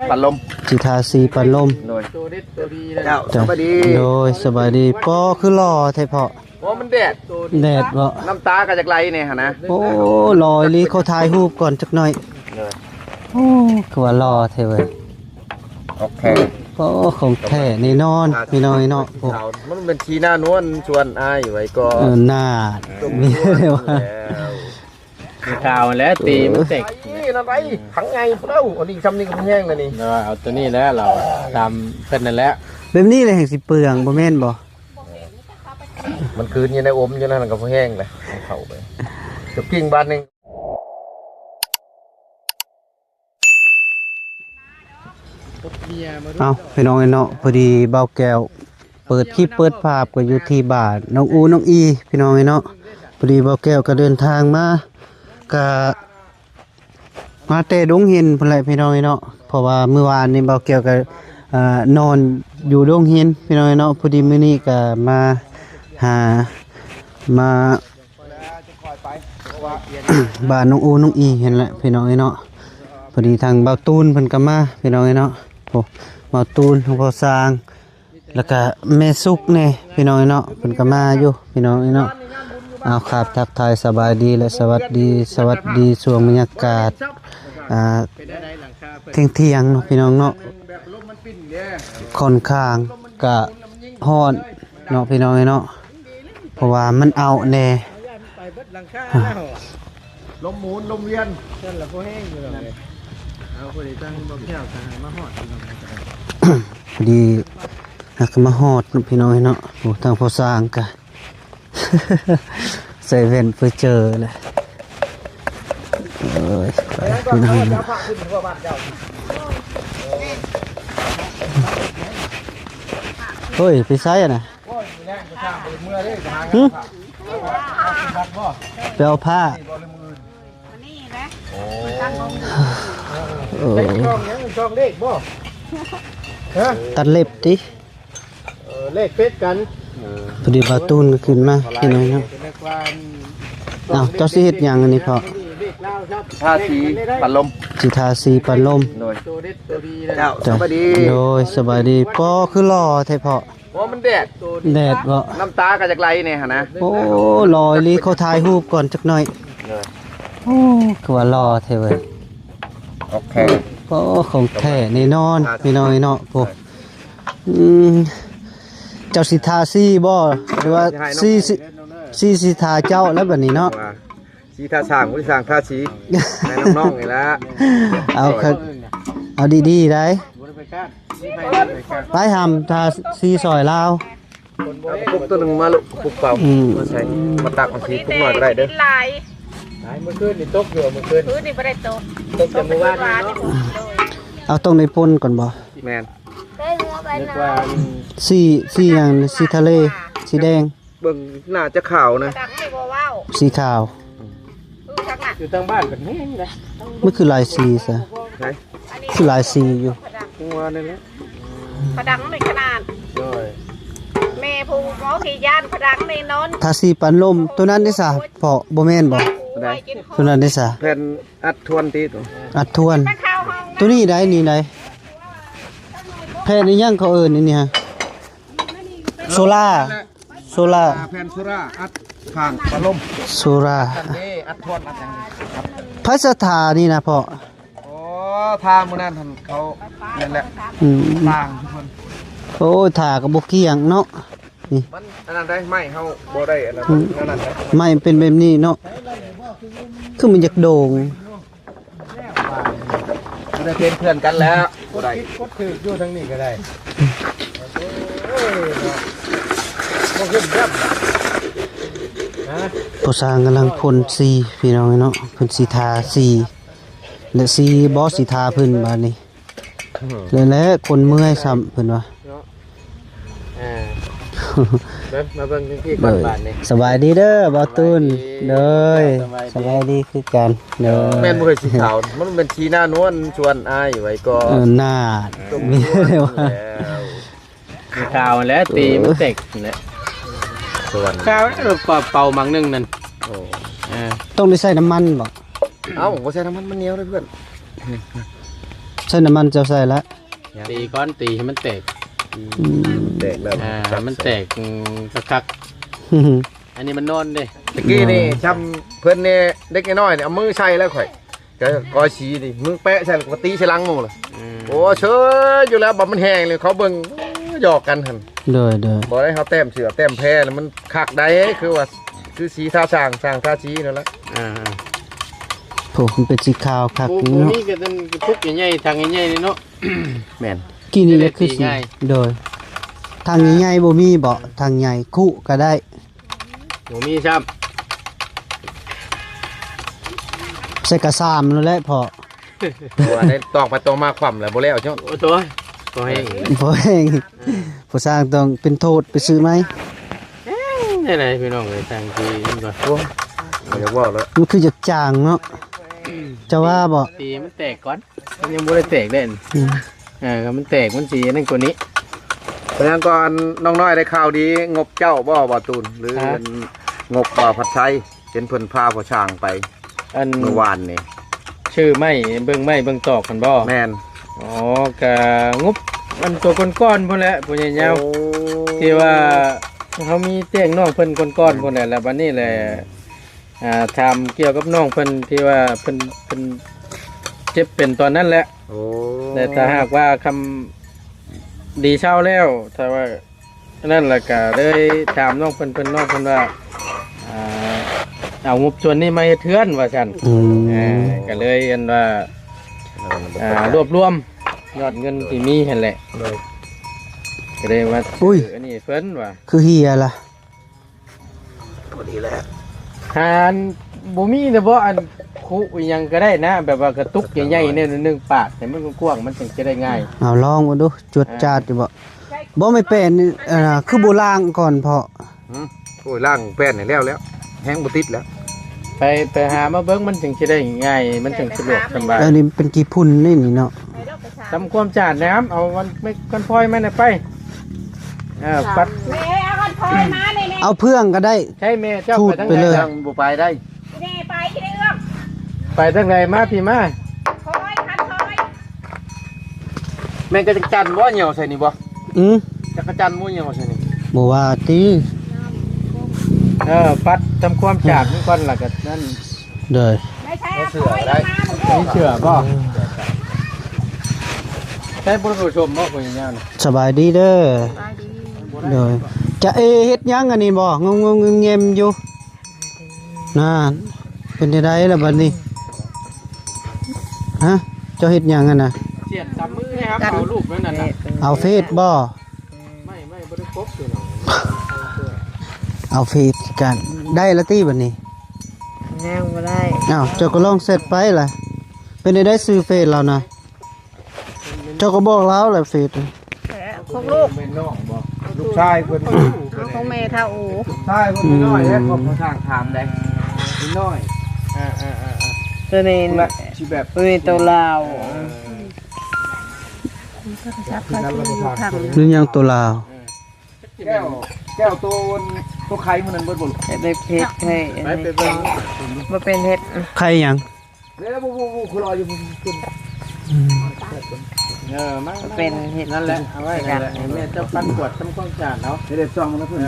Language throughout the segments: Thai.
ปัดลมจิทาสีปันลมโดยเจ้าสบายดีโดยสบายดีปอคือหล่อไทยเพาะเพราะมันแดดบ่น้ำตาก็จากไหลเนี่ยฮะนะโอ้หล่อลีเขาถ่ายรูปก่อนจักหน่อยโอ้คือว่าหล่อเท่เว้ยโอเคโอ้ของแท้แน่นอนพี่น้อยเนาะโอ้มันเป็นทีหน้านวลชวนอายไว้ก็หน้ามีเลยว่ามีข่าวแล้วตีมันเตกนี่อะไรขังไงพวกเราอันนี้ทำนี่ก็แห้งเลยนี่เอาตัวนี้แล้วเราทำเป็นนั่นแล้วแบบนี้เลยแห่งสิเปลืองบ่แม่นบ่มันคืนอยู่ในอมอยู่นั่นก็แห้งเลยมันเข้าไปจะกิ้งบ้านนึงเอาพี่น้องเนาะพอดีเบาแก้วเปิดคลิปเปิดภาพก็อยู่ที่บ้านน้องอูน้องอีพี่น้องเนาะพอดีเบาแก้วก็เดินทางมาก็มาเตะดงหินพุ่นแหละพี่น้องเนาะเพราะว่าเมื่อวานนี้เบาแก้วก็นอนอยู่ดงหินพี่น้องเนาะพอดีมื้อนี้ก็มาหามาบ้านน้องอูน้องอีเห็นแหละพี่น้องเนาะพอดีทางเบาตูนเพิ่นก็มาพี่น้องเนาะโอ้เบาตูนหลวงพ่อสร้างแล้วก็แม่สุกแน่พี่น้องเนาะเพิ่นก็มาอยู่พี่น้องเนาะเอาครับทักทายสบายดีและสวัสดีช่วงบรรยากาศเที่ยงเนาะพี่น้องเนาะค่อนข้างกะฮ้อนเนาะพี่น้องเนาะเพราะว่ามันเอาแน่ลมหมุนลมเวียนเส้นละพวกแห้งอยู่เลยเอาพอดีตั้งบ่แก้วกันมาหอดพอดีหักมาฮอดพี่น้องเนาะโอ้ทางพอสร้างกะใส่เว่นเพื่อเจอเลยพี่น้องเฮ้ยไปไซอ่ะนะไปเอาผ้าตัดเล็บดิเลขเพชรกันพอดีบาตูนขึ้นมาพี่น้องเนาะเอาเจ้าสิเฮ็ดหยังอันนี้พอทาสีปัดลมจิทาสีปันลมโดยเจ้าสบายดีโดยสบายดีปอคือหล่อไทยเพาะเพราะมันแดดบ่น้ำตาก็จากไหลเนี่ยฮะนะโอ้หล่อลีเขาถ่ายรูปก่อนจักหน่อยโอ้คือว่าหล่อเท่เว้ยโอเคโอ้ของแท้แน่นอนพี่น้อยเนาะโอ้เจ้าสิทาสีบ่หรือว่าสีสิทาเจ้าแล้วบัดนี้เนาะสีทาสร้างผู้สร้างทาสีแม่น้องๆนี่ละเอาดีๆได้ไปทำทาสีซอยลาวปุกตัวหนึ่งมาลุกปุกเปล่ามาใส่มาตักมาสีปุกหน่อยก็ได้เด้อเมื่อคืนนี่ตกอยู่เมื่อคืนนี่ไม่ได้ตกจากเมื่อวานเนาะเอาตรงในปนก่อนบ่แมนสีอย่างสีทะเลสีแดงเบิ่งหน้าจะขาวนะสีขาวอยู่ทางบ้านแบบนี้นะมันคือลายสีซะคือลายสีอยู่ตัวนั่นแหละพดังในขนาดแม่ผู้หมอขี่ยานพดังในนอนทาสีปันลมตัวนั้นได้ซะเพาะบ่แม่นบ่ตัวนั้นได้ซะแผ่นอัดทวนตีตัวอัดทวนตัวนี้ได้นี่ได้แผ่นนี่ยังเขาเอิ้นนี่ฮะโซล่าแผ่นโซล่าอัดข้างปัดลมโซล่าอัดทวนอัดอย่างนี้พัสถานี่นะพ่อโอ้ทามื้อนั้นเขานั่นแหละต่างทุกคนโอ้ถากับบ่เกี่ยงเนาะนี่มันอันนั้นได้ไม่เฮาบ่ได้อันนั้นไม่เป็นแบบนี้เนาะคือมันอยากโด่งได้เป็นเพื่อนกันแล้วบ่ได้กดถืออยู่ทางนี้ก็ได้ผู้สร้างกำลังพ่นสีพี่น้องเนาะเพิ่นสิทาสีและสีบ่สิทาเพิ่นบาดนี้แล้วคนเมื่อยซ้ำเพิ่นว่ามาเบิ่งที่ก่อนบ้านนี่สบายดีเด้อบ่าวตูนเด้อสบายดีคือกันเด้อแม่นบ่เคยสีขาวมันเป็นสีหน้านวลชวนอายไว้ก็หน้ามีเลยว่ามีข่าวแล้วตีมันเตกเนี่ยข้าวเป่ามังนึงนั่นต้องได้ใส่น้ำมันบ่เอ้าบ่ใส่น้ำมันมันเหนียวเลยเพื่อน ใส่น้ำมันเจ้าใส่ละ ตีก้อนตีให้มันแตก แตกแล้ว มันแตกคักอันนี้มันนอนเด้ ตะกี้นี่ช้ำเพิ่นเนี่ยเด็กน้อยเนี่ยเอามือใช้แล้วข่อยก็ก้อยชี้ดิมือแปะใช่แล้วก็ตีใส่หลังหมู่เลยโอ้เชยอยู่แล้วบ่มันแห้งเลยเขาเบิ่งหยอกกันหั่น เด้อ บ่ได้เฮาแต้มเสือแต้มแพ้แล้วมันคักได้คือว่าคือสีท่าสร้างท่าชี้นั่นแหละ โผมันเป็นสีขาวคัก ปู นี่เนาะ นี่ก็เป็นพุกใหญ่ๆทางใหญ่ๆนี่เนาะ แม่น กินนี่ก็คือสี ง่าย โดยทางใหญ่ๆบ่มีบ่ทางใหญ่คู่ก็ได้ หมูมีครับ ใส่กระซามนั่นแหละพอ ว่าได้ตอกไปตอกมาคว่ำแล้วบ่แล้วจ้ะ โอ้ตัวแห้ง บ่เองผู้สร้างต้องเป็นโทษไปซื้อไหม นี่ไหนพี่น้องเลยทางที่นี่ก่อน โอ้บ่อยากว่าแล้ว มันคือจะจางเนาะจะว่าบ่ ตีมันแตกก่อนมันยังบ่ได้แตกเด่น อืม มันแตกมันสีนั่นกว่านี้ เพราะฉะนั้นก่อนน้องน้อยได้ข่าวดีงบเจ้าบ่ตูนหรือ ฮะ งบบ่าวผัดไทยเห็นเพิ่นพาพ่อช่างไป อัน เมื่อวานนี่ ชื่อไม่เบิ่งตอกกันบ่ แม่น อ๋อกะงบมันตัวก้อนๆพุ่นแหละพุ่นยาวๆที่ว่าเขามีเตียงน้องเพิ่นก้อนๆพุ่นแหละแล้วบัดนี้แหละทำเกี่ยวกับน้องเพิ่นที่ว่าเพิ่นเจ็บเป็นตอนนั้นแหละ โอ้ แต่ถ้าหากว่าคำดีเช่าแล้วถ้าว่านั่นแหละก็เลยถามน้องเพิ่นน้องเพิ่นว่าเอางบส่วนนี้มาเฮ็ดเทือนว่าซั่น อืม ก็เลยอันว่ารวบรวมยอดเงินที่มีหั่นแหละก็เลยว่าอันนี้เพิ่นว่า คือเฮียล่ะ พอดีแล้ว หานบ่มีเด้อบ่อันคุอิหยังก็ได้นะ แบบว่ากระตุกใหญ่ๆเนี่ยนึงปาดแต่มันกว้างๆมันถึงจะได้ง่าย เอาลองมาดูจวดจาดอยู่บ่บ่ไม่เป็นคือโบราณก่อนพอ โอ้ยล่างแป้นนี่แล้วแห้งบ่ติดแล้ว ไปหามาเบิ่งมันถึงจะได้ง่ายมันถึงสะดวกสบาย อันนี้เป็นกี่พุ่นนี่เนาะ ทำความสะอาดน้ำเอามันไม่กันพลอยมันน่ะไปปัด แม่เอาคนพอยมาเลยแม่ เอาเพื่องก็ได้ ใช่แม่เจ้า พูด ไปทั้ง ไปเลย ไหน ยังบ่ไปได้ แม่ไปที่เรื่อง ไปทั้งไหนมาพี่มา พอยคันพอย แม่งก็จักจันบ่เหี่ยวใส่นี่บ่ จักรจันทร์บ่เหี่ยวใส่นี่ บ่ว่าติ ปัดทำความสะอาดมันก่อนล่ะก็นั่น เด้อ ไม่ใช่เอาพอยมาหนู มีเชื่อบ่ใช้บุรุษชมบ่คนอย่างเงี้ย สบายดีเด้อเด้อจะเฮ็ดหยังอันนี้บ่งงๆเงียบๆอยู่นั่นเป็นได้ล่ะบัดนี้ฮะเจ้าเฮ็ดหยังอ่ะน่ะ เสียดตามมือให้ครับเอาลูกนั่นน่ะ เอาเฟซบ่ ไม่บ่ได้ครบอยู่เนาะ เอาเฟซกันได้ละติบัดนี้ ยังไม่ได้ อ้าวเจ้าก็ลองเสร็จไปล่ะเป็นได้ซื้อเฟซเรานะเจ้าก็บอกแล้วแหละเฟซ ของลูก แม่น้องบ่ ลูกชายเพิ่น เอาของแม่เท่าอู ชายเพิ่นน้อยแล้วเขาทางถามได้น้อย ตัวนี้ ละสิแบบ ตัวนี้ตัวลาว หรือยังตัวลาว แก้วตัวไข่มันนั่นเบิดบ่ ได้เพชรให้ ไปเบิ่ง มาเป็นเห็ด ใครยัง เด้อบ่คือรออยู่ขึ้น มา เป็นเห็ด นั่นแหละเอาไว้นั่นแหละแม่เจ้าปั้นกวดทำความสะอาดเนาะ เด็ดซองมันนะเพิ่น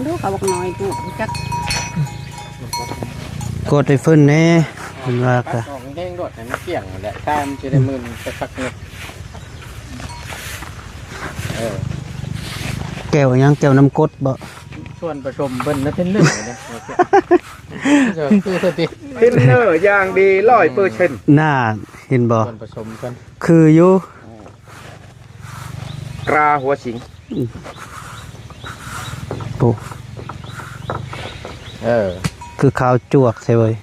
ลูกเขาบอกน้อยกูจัก กดให้เพิ่นแน่เพิ่นว่า ปั ก็ ดออกแห้งรถให้มันเกลี่ยงนั่นแหละถ้ามันจะได้มึนสักนิด แก้วยังแก้วน้ำกรดบ่ ส่วนผสมเบิ่นนะเพิ่นเรื่องเนี่ยคือสติ ทินเนอร์อย่างดี 100% น่าเห็นบ่ ส่วนผสมกัน คืออยู่ กราหัวสิง โอ้ คือขาวจวกใช่เว้ย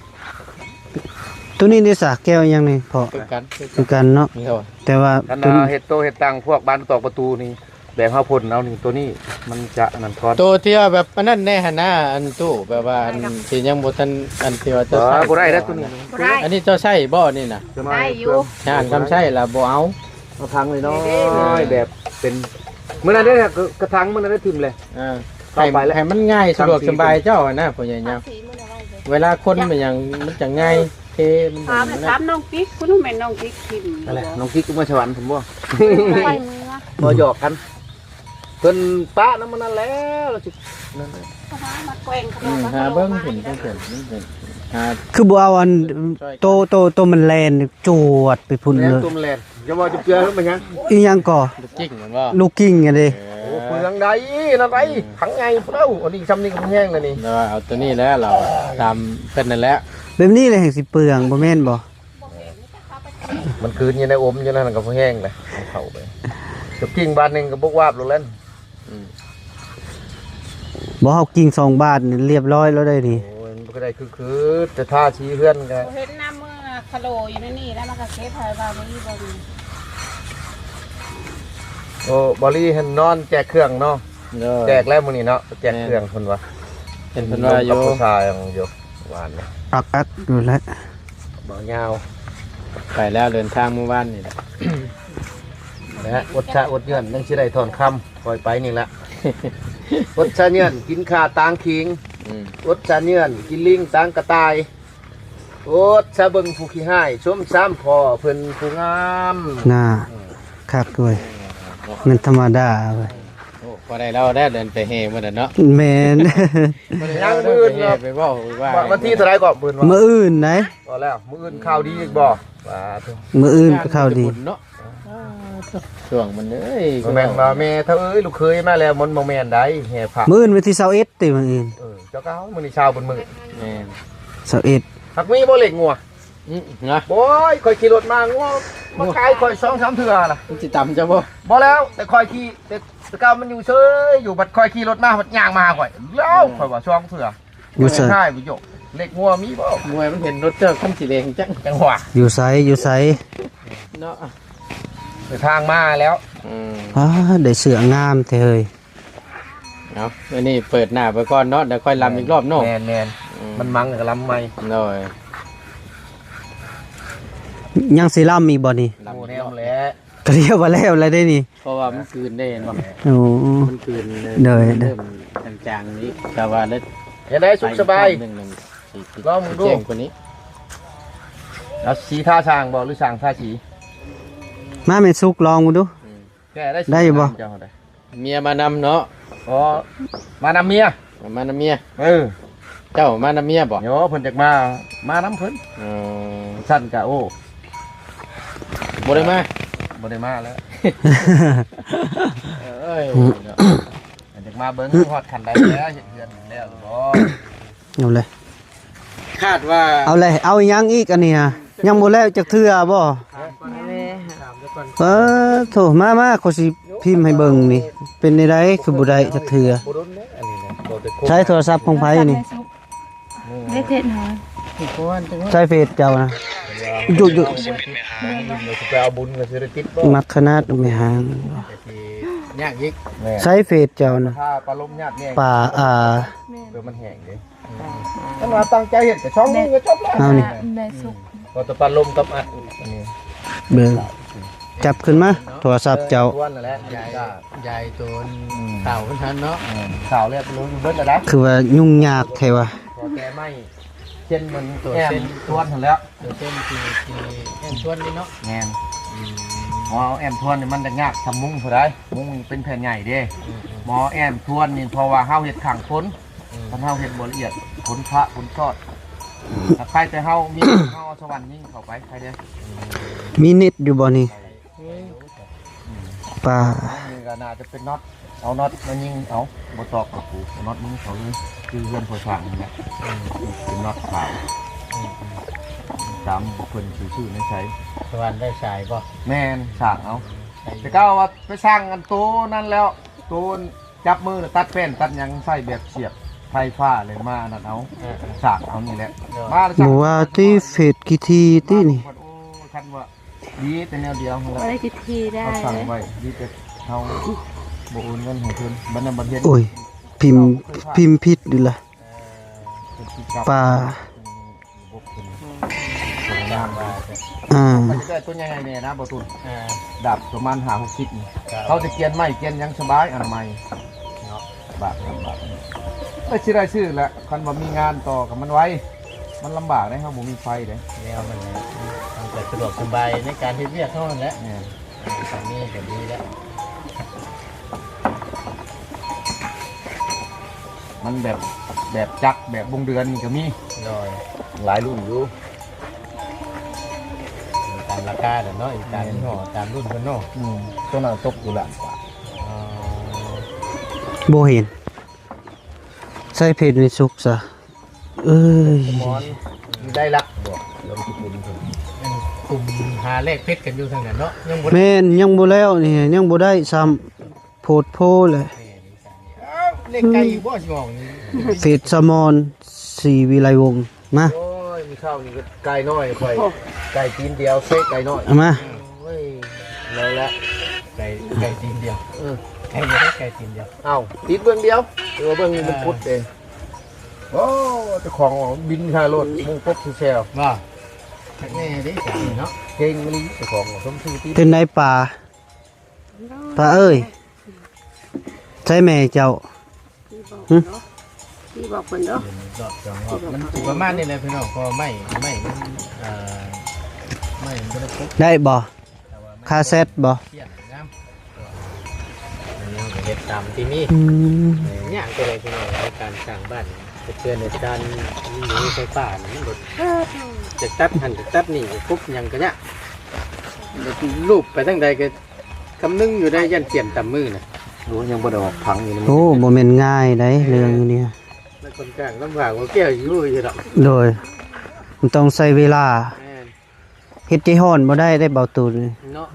ตัวนี้นี่สาแก้วยังนี่พอ คือกัน คือกันเนาะ นี่เขา แต่ว่า อัน ตัวนี้ เห็ดโตเห็ดตังพวกบ้านตอกประตูนี่แบบเฮาพ่นเอานี่ตัวนี้มันจะนั่นทอน ตัวที่ว่าแบบอันนั้นแน่หั่นน่ะอันตู้แบบว่าอันที่ยังบ่ทันอันที่ว่าเจ้าใช้ บ่ได้แล้วตัวนี้ ได้ อันนี้เจ้าใช้บ่นี่น่ะ ได้อยู่ งานคำใช้ล่ะบ่เอา เอาทางเลยน้อยแบบเป็นมื้อนั้นได้กระถางมื้อนั้นได้ทิ่มเลย ให้มันง่ายสะดวกสบายเจ้าอะนะพ่อใหญ่ยาวเวลาคนมันอย่างมันจะง่าย ท มัน ถาม นั่นแห ถา ละ มน้องกิ๊กคุณแม่น้องกิ๊กทิม นั่นแหละน้องกิ๊กก็มาสวรรค์ผมบ่ ไปเมื่อ บ่หยอกกันเพิ่นป้าน้ำมันนั่นแล้วเราสินั่นแหละ มาแกว่งเขา หาเบิ่งเห็นต้องเห็นมันเห็นหา คือบ่เอาอันโตมันแลนจวดไปพุ่น แล เล น ย ตุ่มแลนอย่าว่าจะเกลือขึ้นมาหยัง อีหยังก่อ ลูกกิ้งเหมือนว่า ลูกกิ้งอะเด้ โอ้เปลืองใดนั่นไรขังไงพุ่นเอ้าอันนี้ซ้ำนี่ก็มันแห้งแล้วนี่ แล้วเอาตัวนี้แล้วเราตามเป็นนั่นแหละ แบบนี้เลยแห่งสิเปลืองบ่แม่นบ่ มันคืนอยู่ในอมอยู่นั่นก็บ่แห้งเลยมันเข้าไปกับกิ่งบานหนึงก็บกวาบลงแล้ว บ่เฮากิ้ง2 บาทนี่เรียบร้อยแล้วได้นี่ โอ้ยมันก็ได้คือจะท่าชี้เพื่อนก็ เห็นน้ำเมื่อคาโลอยู่ในนี่แล้วมันก็เก็บไว้บางนี้บางนี้ โอ้บอลี่เห็นนอนแจกเครื่องเนาะแจกแล้วมื้อนี้เนาะแจกเครื่องเพิ่นว่า เห็นเพิ่นว่าอยู่ กับผู้ชายยังอยู่หวานเนี่ย อักอยู่แล้ว บ่ยาว ไปแล้วเดินทางเมื่อวานนี่แหละ นะฮะอดชาอดเยือนยังสิได้ถอนคำปล่อยไปนี่ละอดชาเยือนกินข่าตางขิง อืม อดชาเยือนกินลิงตางกระต่ายอดชาเบิ่งผู้ขี้ห้ายชมซ้ำพอเพิ่นผู้งาม น่าคักด้วยมันธรรมดาเว้ย โอ้พอได้เราได้เดินไปเฮมื้อนั้นเนาะ แม่น ยังมื้ออื่น เฮ เนาะ ไปเว้าว่า วันที่เท่าไหร่ก็มื้อ มื้ออื่นไหน บ่แล้วมื้ออื่นข่าวดีอีกบ่ว่าเถอะ มื้ออื่นก็เข้าดี เนาะช่วงมันเอ้ย บ่แม่นว่าแม่เท่าเอ้ยลูกเคยมาแล้วมันบ่แม่นได้แห่ผัก มื้ออื่นวันที่21ติมื้ออื่น เจ้าก็เอามื้อนี้เช้าบนมื้อ แม่น 21 หักมีบ่เล็กงัว นะ โอ้ยข่อยขี่รถมางัวมาขายข่อย2-3เทื่อล่ะ มันสิตำจ้ะบ่ บ่แล้วแต่ข่อยขี่แต่เก่ามันอยู่เฉยอยู่บัดข่อยขี่รถมาบัดย่างมาข่อยแล้วข่อยว่า2เทื่อ อยู่ไส ใช่บ่โยกเล็กงัวมีบ่ มวยมันเห็นรถเจ้าคันสีแดงจัง จังหวะ อยู่ไสอยู่ไส เนาะ ไปทางมาแล้ว ได้เสื้องามแท้เฮ้ย เอาอันนี้เปิดหน้าไปก่อนเนาะเดี๋ยวค่อยลำอีกรอบเนาะ แม่นมันมังกับลำใหม่ หน่อย ยังสิล่ำอีกบ่นี่ โอ้แนวแหล้ว ก็เรียกว่าแล้วอะไรได้นี่ เพราะว่ามันคืนได้เห็นบ่ โอ้ มันคืน เด้อ เริ่มจางๆนี้แต่ว่าได้ อย่าได้สุขสบาย หนึ่งสี่ ลองดู แจ้งกว่านี้ เอาสีท่าช้างบ่หรือช้างท่าสี มาแม่นสุกลองมาดู แกได้สี ได้อยู่บ่ เจ้าได้ เมียมานำเนาะ อ๋อมานำเมีย มานำเมีย Ừ. เจ้ามานำเมียบ่ โยเพิ่นจักมาน้ำเพิ่น เออ สั่นกะโอ้ บ่ได้มา บ่ได้มาแล้ว เอ้ย จักมาเบิ่งฮอดคันใดแล้วเฮ็ดเฮือนแล้วหรือบ่ เอาเลย คาดว่า เอาเลยเอาอีหยังอีกอันนี้นะยังบ่แล้วจักเทื่อบ่โถมาเขาสิพิมพ์ให้เบิ่งนี่เป็นได้ไดคือบ่ได้จักเทื่อ บ่โดนเด้อันนี้นะบ่ได้ครบ ใช้โทรศัพท์ของไผนี่ ได้เจ็ดหน่อย ใช้เฟซเจ้านะหยุด เราสิไปเอาบุญก็สิได้ติดบ่ มักขนาดไม่ห่าง ยากอีก แม่ ใช้เฟซเจ้านะ ถ้าปลาลมญาติแม่ ป่าเดี๋ยวมันแห้งเด้ถ้ามาตั้งใจเฮ็ดก็ช่องนึงก็จบแล้ว เอานี่ ได้สุก ก็จะปลาลมกับอัดอันนี้ เบิ่งจับขึ้นมาโทรศัพท์เจ้า อ้วนนั่นแหละ ใหญ่ใหญ่ตัวเต่าขึ้นทันเนาะ ข่าวเรียบรู้เบิดแล้วนะ คือว่ายุ่งยากแท้ว่ะ พอแกไม่เช่นมันตัวเส้นทวนแล้ว ตัวเส้นที่แอนชวนนี่เนาะ แมนหมอแอมทวนนี่มันจะยากทำมุ้งเท่าไรมุ้งเป็นแผ่นใหญ่เด้หมอแอมทวนนี่เพราะว่าเฮาเห็ดขังพ้นท่านเฮาเห็ดบ่ละเอียดพ้นพระพ้นทอดถ้าใครแต่เฮามีเฮาเอาสวรรค์ยิ่งเข้าไปใครเด้ มีเน็ตอยู่บ่นี่ป่า นี่ก็น่าจะเป็นน็อตเอาน็อตมายิงเอาบ่ตอกกับกูเอาน็อตมึงเขาเลยคือเพื่อนพอสั่งนี่แหละเป็นน็อตขาวตามบุคคลชื่อๆในใช้ สวรรค์ได้ชายป่ะ แม่นสั่งเอาแต่ก็ว่าไปสร้างกันตัวนั่นแล้วตัวจับมือแล้วตัดแป้นตัดหยังใส่แบบเสียบไฟฟ้าเลยมานั่นเอาสั่งเอานี่แหละมาแล้ว หมู่ว่าที่เฟซกี่ทีที่นี่ โอ้คันว่าดีแต่แนวเดียวนั่นแหละ ได้กี่ทีได้ เขาสั่งไว้ดีแต่เขาบ่โอนเงินให้เพิ่นบรรณบัตรเฮ็ด โอ้ยพิมพ์ผิดดิล่ะป่า งามว่า มันจะได้ตัวใหญ่ๆเนี่ยนะบ่ตุนดับประมาณ5-60นี่เขาจะเกียนไม้เกียนหยังสบายอนามัยบาทไม่สิได้ซื้อแหละคันว่ามีงานต่อกับมันไว้ มันลำบากนะครับผมมีไฟเลย แนวมันจะสะดวกสบายในการเฮ็ดเวียกเท่านั้นแหละ เนี่ย ตอนนี้ก็ดีแล้ว มันแบบจักรแบบวงเดือนนี่ก็มี โดย หลายรุ่นอยู่ ตามราคาเด้อเนาะอีกตามยี่ห้อตามรุ่นเพิ่นเนาะ ตัวนั้นตกอยู่ล้านกว่า อ๋อ บ่เห็นใส่เพชรในสุกซะเอ้ย มอนได้ละบอกลองคิดดูดิ กลุ่มหาเลขเพชรกันอยู่ทางนั้นเนาะยังบ่ได้ แม่นยังบ่แล้วนี่ยังบ่ได้ซ้ำโพดโพเลย เลขไก่อยู่บ่สิบอกนี่ เพชรสมอนศรีวิไลวงศ์มา โอ้ยมีข้าวนี่ก็ไก่น้อยค่อยไก่ตีนเดียวเซกไก่น้อย เอามา โอ้ยเลยละ ไก่ตีนเดียว เออ ไก่บ่ได้ไก่ตีนเดียว เอ้าตีนเบื้องเดียวตัวเบื้องนี้มันพุดเองโอ้เจ้าของบินค่ารถมุ่งพบที่แชว ว่าทักแน่เด้จ้ะเนาะ เก่งมันนี่เจ้าของสมชื่อตีน เป็นนายป่าป่าเอ้ยใช่แม่เจ้า ที่บอกเพิ่นเด้อ รอบสองรอบมันสิประมาณนี้แหละพี่น้องพอไม่มันไม่มันบ่ได้ปุ๊บ ได้บ่คาเซ็ตบ่ เขียนงามอันนี้ก็เฮ็ดตามที่มี อืม เนี่ยก็เลยพี่น้องในการสร้างบ้านเพื่อนในการมีไฟฟ้านี่มันบ่จะตัดหันจะตัดนี่ปุ๊บหยังก็เนี่ยรูปไปทั้งใดก็คำนึงอยู่ได้ยันเปลี่ยนตามมือน่ะ รู้ยังบ่ได้ออกพังอยู่นี่ โอ้บ่แม่นง่ายได้เรื่องนี้ แล้วคนกลางลำบากว่าแก้วอยู่ดอก โดยมันต้องใช้เวลา แม่น เฮ็ดที่ฮ้อนบ่ได้ได้เบาตูน เนาะ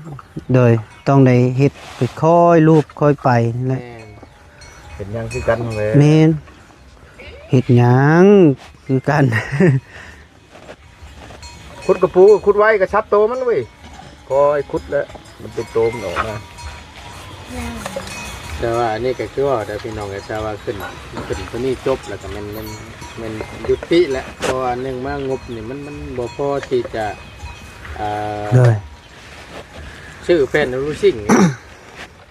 โดยต้องได้เฮ็ดไปค่อยรูปค่อยไปนั่นแห แม่ ละ น เป็นยังคือกันเลย แม่นเฮ็ดหยังคือกัน ขุดกระปูขุดไว้กระชับโตมันเว้ยคอยขุดแล้วมันเป็นโตมันออกมา แต่ว่าอันนี้ก็คือว่าแต่พี่น้องก็จะว่าขึ้นตัวนี้จบแล้วก็มันยุติแล้วเพราะว่าเนื่องมางบนี่มันบ่พอที่จะโดย ชื่อแฟนรู้สิ่ง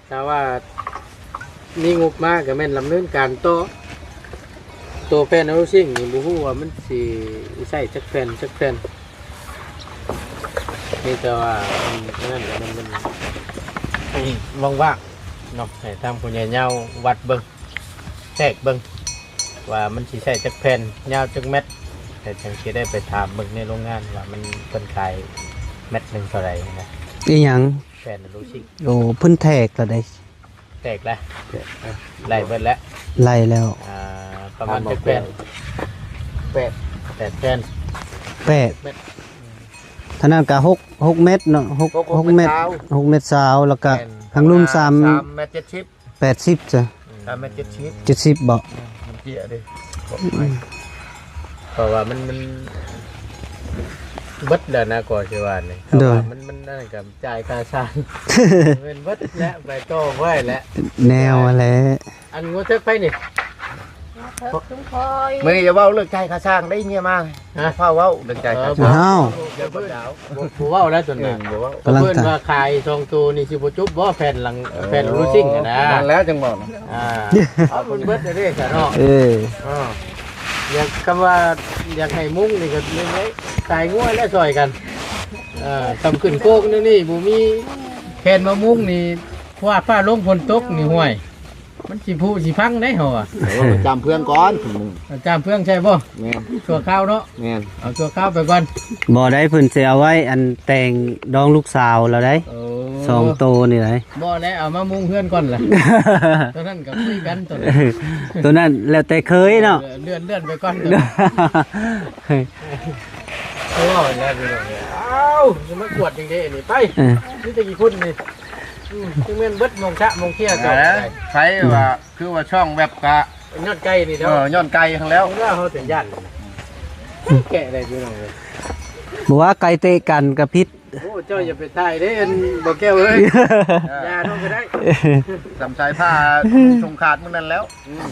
ถ้าว่ามีงบมากก็แม่นลำเนินการต่อตัวแฟนรู้สิ่งนี่บ่ฮู้ว่ามันสิใช้จักแฟนนี่แต่ว่านั่นแหละมันว่างๆเนาะให้ทางผู้ใหญ่ยาววัดเบิ่งแทกเบิ่งว่ามันสิใช้จักแผ่นยาวจักเม็ดแต่จังสิได้ไปถามเบิ่งในโรงงานว่ามันเพิ่นขายเม็ดหนึงเท่าไหร่นะ อีหยัง แฟนรู้สิ่ง โอ้เพิ่นแทกแล้วได้ แตกแล้วไล่เบิดแล้ว ไล่แล้ว ประมาณจักแผ่น แปด 8แผ่น แปด เม็ด เท่านั้นก็6เม็ดเนาะ6เม็ด6เม็ดซาวแล้วก็ทางลุ่ม3 เมตร70 80จ้ะ 3 เมตร70 70บ่ มันเกี่ยดิ เพราะว่ามันเบิดแล้วนะก่อนสิว่านี่เพราะว่ามันนั่นกับจ่ายค่าสร้างเป็นเบิดแล้วไปโตไว้แล้ว แนวแหละ อันงดเทิกไปนี่ เพิ่นคุ้มคอย มื้อนี้อย่าเว้าเรื่องใจค่าสร้างได้เมียมาเฝ้าเว้าเรื่องใจค่าสร้าง อ้าว เดี๋ยวเพิ่นบ่เว้าแล้วจนนั้น บ่เว้า กำลัง เพิ่นว่าขายทองตูนี่สิบ่จุบบ่แฟนหลังแฟนรู้ซิ่งอะนะ นั่นแล้วจังบอก เอาเพิ่นเบิดได้เด้ซะเนาะ เออ อยากคำว่าอยากให้มุ้งนี่ก็เลยไว้ตายง่วยแล้วซอยกันทำขึ้นโคกนี่บ่มีแผ่นมะมุ้งนี่ว่าฟ้าลงฝนตกนี่ห่วย มันสิผู้สิพังได้เหรอ จำเพื่อนก่อนมึง จามเพื่องใช่บ่ แม่น ชั่วข้าวเนาะ แม่น เอาชั่วข้าวไปก่อน บ่ได้เพิ่นสิเอาไว้อันแต่งดองลูกสาวแล้วได้ โอ้ 2โตนี่ได้ บ่ได้เอามามุ้งเพื่อนก่อนล่ะตอนนั้นก็คุยกันตอนนั้น ตัวนั้นแล้วแต่เคยเนาะ เลื่อนไปก่อนโอ้ยแล้วพี่น้องอ้าวจะมากวดจังได๋นี่ไปนี่จะกี่คนนี่จึงแม่นเบิดมงชะมงเที่ยเจ้า ใช้ว่าคือว่าช่องแบบกะ ยอดไก่นี่เนาะ ย้อนไกลข้างแล้ว ว่าเขาเป็นญาติแกะได้พี่น้องเลย บอกว่าไก่เตะกันกับพิษ โอ้เจ้าอย่าไปถ่ายเด้อันบ่แก้วเอ้ยยาต้องไปได้ สำชายผ้าชงขาดมึงนั่นแล้ว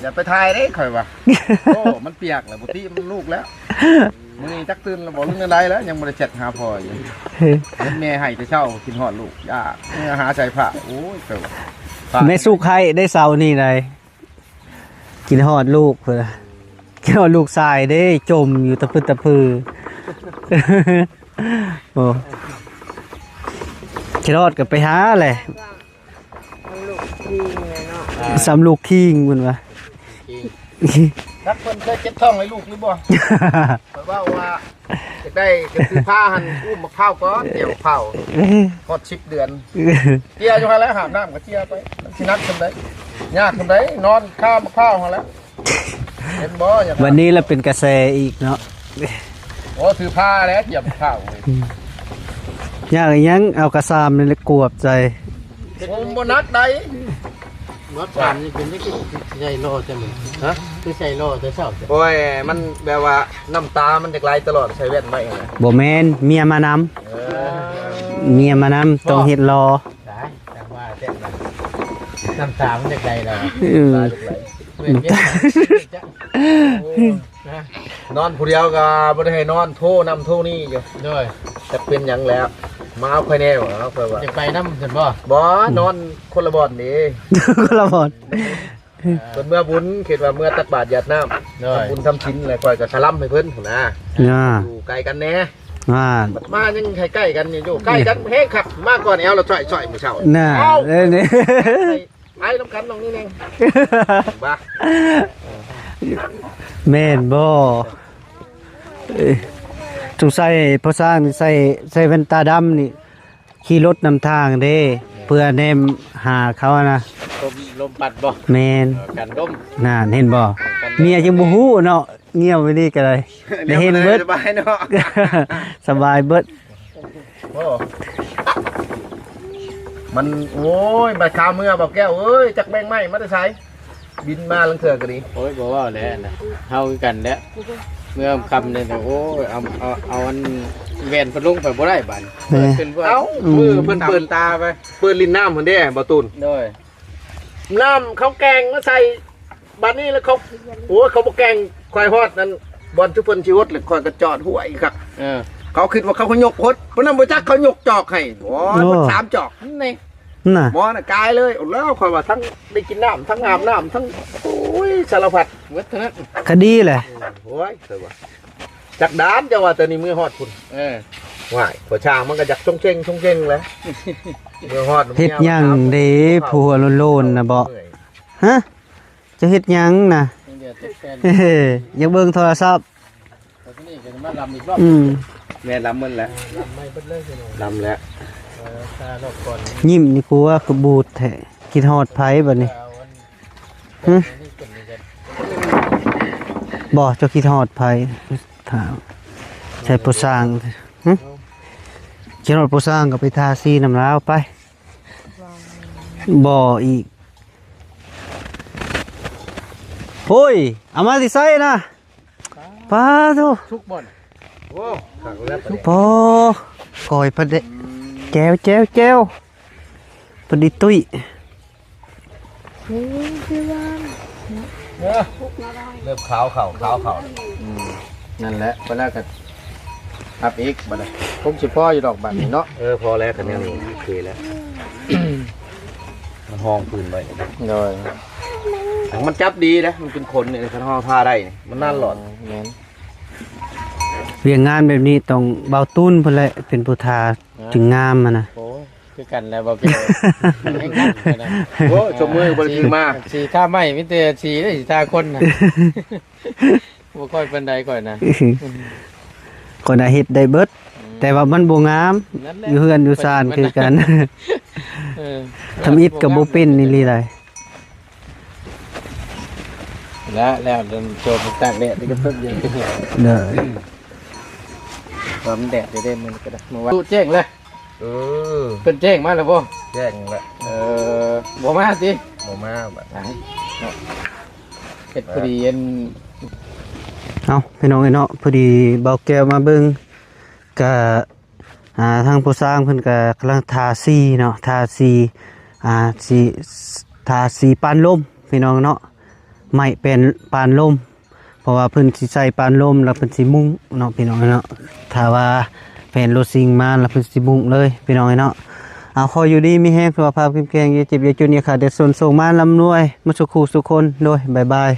อย่าไปทายได้ข่อยว่ะโอ้มันเปียกแล้วบุตรีมันลูกแล้วมึงจักตื่นแล้วบอกลุงนั่นไรแล้วยังบริเจ็ดหาพออยู่แม่ให้จะเช่ากินหอดลูกย่าเมื่อหาใจผ้าโอ้ยเกิด ไม่สู้ใครได้เสานี่เลยกินฮอดลูกเพื่อ เกี่ยวลูกชายเด้จมอยู่ตะพึดตะพือ โอ้คิดรอดก็ไปหาแหละสำลูกคิงพุ่นว่า รักเพิ่นเคยเจ็บท้องให้ลูกหรือบ่ เพราะว่าจะได้จะซื้อผ้าหันอุ้มมะพร้าวก่อนเกี่ยวมะพร้าวพอด10 เดือนเจียอยู่หั่นแล้วหาบน้ำก็เจียไปสินักซั่นไดยากซั่นไดนอนข้ามมะพร้าวหั่นแล้วเห็นบ่อย่าง วันนี้เราเป็นกระแสอีกเนาะ โอ้ถือผ้าแล้วเกี่ยวมะพร้าว ยากอีหยังเอากระซามนี่เลยกวบใจ ผมบ่นักใด รถผ่านนี่เป็นที่ใส่โลจะมึง ฮะ คือใส่โลจะชอบ โอ้ยมันแบบว่าน้ำตามันจะไหลตลอดใช้แว่นไว้ไง บ่แม่นเมียมานำเมียมานำต้องเฮ็ดรอ ได้แต่ว่าเจ็บน้ำตามันจะไกลแล้ว เออ เวียนเวียนนะ นอนผู้เดียวก็บ่ได้ให้นอนโทรนำโทรนี่อยู่ ด้วย แต่เป็นหยังแล้วมาเอาค่อยแน่ว่าเอาค่อยว่า จะไปน้ำเห็นบ่ บ่นอนคนละบ่อนนี่ ก็ละบอด เพิ่นเมื่อบุญคิดว่าเมื่อตักบาตรหยาดน้ำ ด้วย ทำบุญทำชิ้นอะไรค่อยก็สลัมให้เพิ่นพุ่นนะ น่า อยู่ไกลกันแน่ ว่า มายังใกล้ๆกันอยู่ใกล้กันเฮ้ครับมาก่อนแอวเราจ่อยๆมื้อเช้า น่า เอ้า เอ้ยนี่ ไอ้น้ำกันตรงนี้เองบ้า แม่นบ่เอ้ยสงสัยพอสร้างนี่ใส่แว่นตาดำนี่ขี่รถนำทางเด้ เพื่อแนมหาเขานะ ลมปัดบ่ แม่น กันดม น่าเห็นบ่เมียยังบ่ฮู้เนาะเงียบไว้นี่ก็เลยได้เห็นเบิด สบายเนาะ สบายเบิด โอ้มันโอ้ยบาดขาเมื่อบอกแก้วเอ้ยจักแบงไม้มาได้ใช้บินมาลังเถื่อกันดี โอ้ยบอกว่าแล้วนะเฮากันแล้วเมื่อคำเนี่ยโอ้ยเอาอันแวนพลุงไปบ่ได้บัดเป็นพวก เอ้ามือเพิ่นเปิดตาไปเปิดลิ้นน้ำเพิ่นเด้บ่ตูน ด้วย น้ำเขาแกงมาใส่บัดนี้แล้วเขาโอ้ยเขาบ่แกงควายฮอดนั่นบอลทุกเพิ่นชีวิตเลยคอยกระจอดหัวอีกครับ เขาคิดว่าเขายกพดเพราะนั้นบ่จักเขายกจอกให้โอ้ยมัน3 จอกนี่ น่ะ หมอน่ะกายเลยเอาแล้วคอยว่าทั้งได้กินน้ำทั้งอาบน้ำทั้งโอ้ยสารพัด เมื่อนั้น คดีแหละ โอ้ยเคยว่าจักดานจะว่าแต่นี่มือฮอดพุ่นว่ายพอช่างมันก็จักชงเชงเลยมือฮอด เฮ็ดหยังเด้ผัวโลนๆน่ะบ่ฮะจะเฮ็ดหยังน่ะ เดี๋ยวแฟน เฮ้ยอยากเบิ่งโทรศัพท์ ที่นี่จะมาลำอีกรอบ แม่ลำมันแล้ว ไม่เพิ่นเลยใช่ไหม ลำแล้ว ตารอบก่อน ยิ้มนี่กูว่าคือบูดแท้คิดฮอดไผบัดนี้ฮะบ่เจ้าคิดฮอดไผถามใช่ผู้สร้างหึคิดฮอดผู้สร้างก็ไปทาสีน้ำลาวไปบ่อีกโอ้ยเอามาสิใส่นะป้าโธ่ ทุกบ่อน โอ้ขังแล้ว พอก่อยประเดะแก้วประดิตุ้ย เริ่มขาวเข่า นั่นแหละเวลากันอัพอีกบัดนี้ผมสิพ่ออยู่ดอกบัดนี้เนาะ พอแล้วกันเนี่ยโอเคแล้วมันห้องปืนไว้ โดย มันจับดีนะมันเป็นขนเนี่ยคันห่อผ้าได้นี่มันน่าหลอด แม่น เวียงงานแบบนี้ต้องเบาตุ้นเพิ่นแหละเป็นผู้ทาจึงงามมานะ โอ้คือกันแล้วบ่เกี่ยวให้กันนะ โอ้ชมมือบริสุทธิ์มาก สีท่าไม้มิเตสีได้สีท่าคนนะบ่ค่อยปานใดก่อนนะ คนน่ะเฮ็ดได้เบิดแต่ว่ามันบ่งาม นั่นแหละ อยู่เฮือนอยู่ซ่านคือกัน เออ ทำอิฐก็บ่เป็นนี่ลีได้ แล้วเดินโจมตากแดดนี่ก็เพิ่มเย็น เด้อ ความแดดได้มันก็ได้เมื่อวานตู้แจ้งเลย เออ เป็นแจ้งมาแล้วบ่ แจ้งแล้ว บ่มาสิ ออกมาแบบ เฮ็ดพอดีอัน เอาพี่น้องเอ้ยเนาะพอดีเบาแก้วมาเบิ่งก็ทางผู้สร้างเพิ่นก็กำลังทาสีเนาะทาสีทาสีปานลมพี่น้องเนาะไม้เป็นปานลมเพราะว่าเพิ่นสิใส่ปานลมแล้วเพิ่นสิมุงเนาะพี่น้องเนาะถ้าว่าแผ่นโลซิงมาแล้วเพิ่นสิมุงเลยพี่น้องเนาะเอาขออยู่ดีมีแฮงสุขภาพเข้มแข็งอย่าเจ็บอย่าจนอย่าขาดเดือดร้อนส่งมาร่ำรวยมาสุขสุขคนโดยบ๊ายบาย